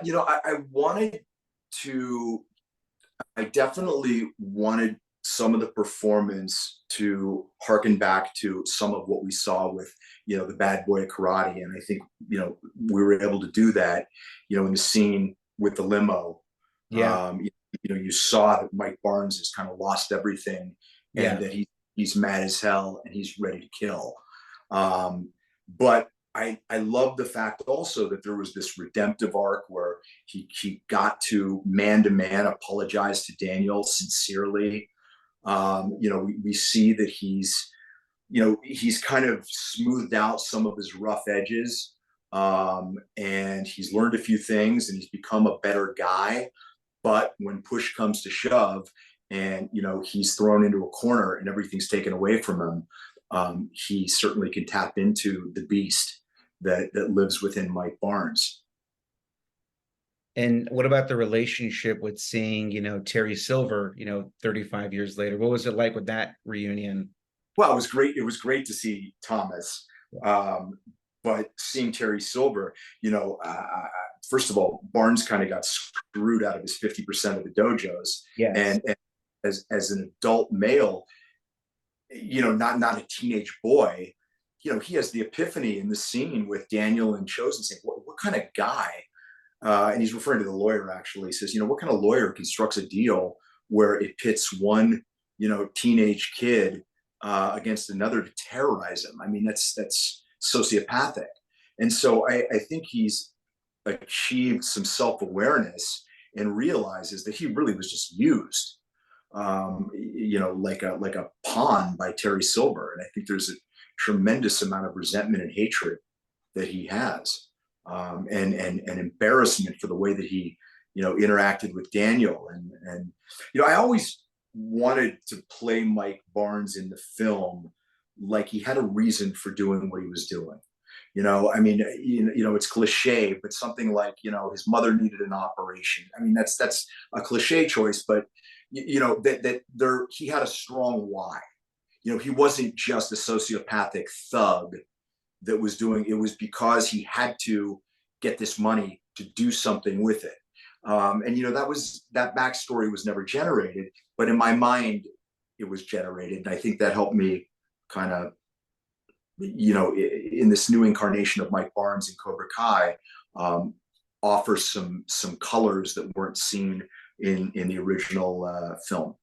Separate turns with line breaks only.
I wanted to, I definitely wanted some of the performance to harken back to some of what we saw with, the bad boy karate. And I think, we were able to do that, in the scene with the limo.
Yeah.
You saw that Mike Barnes has kind of lost everything and
Yeah.
that he's mad as hell and he's ready to kill. But I love the fact also that there was this redemptive arc where he got to man apologize to Daniel sincerely. We see that he's kind of smoothed out some of his rough edges, and he's learned a few things and he's become a better guy. But when push comes to shove, and he's thrown into a corner and everything's taken away from him, he certainly can tap into the beast that lives within Mike Barnes.
And what about the relationship with seeing, Terry Silver, 35 years later? What was it like with that reunion?
Well, it was great. It was great to see Thomas, but seeing Terry Silver, first of all, Barnes kind of got screwed out of his 50% of the dojos,
Yes.
and as an adult male, not a teenage boy, he has the epiphany in the scene with Daniel and Chosen saying, what kind of guy? And he's referring to the lawyer, actually. He says, what kind of lawyer constructs a deal where it pits one, teenage kid against another to terrorize him? I mean, that's sociopathic. And so I think he's achieved some self-awareness and realizes that he really was just used, like a pawn by Terry Silver. And I think there's a tremendous amount of resentment and hatred that he has, and embarrassment for the way that he, interacted with Daniel. And I always wanted to play Mike Barnes in the film like he had a reason for doing what he was doing. I mean, it's cliche, but something like, his mother needed an operation. I mean, that's a cliche choice, but he had a strong why. He wasn't just a sociopathic thug that was doing it. Was because he had to get this money to do something with it. And that backstory was never generated, but in my mind, it was generated. And I think that helped me kind of, in this new incarnation of Mike Barnes in Cobra Kai, offer some colors that weren't seen in the original film.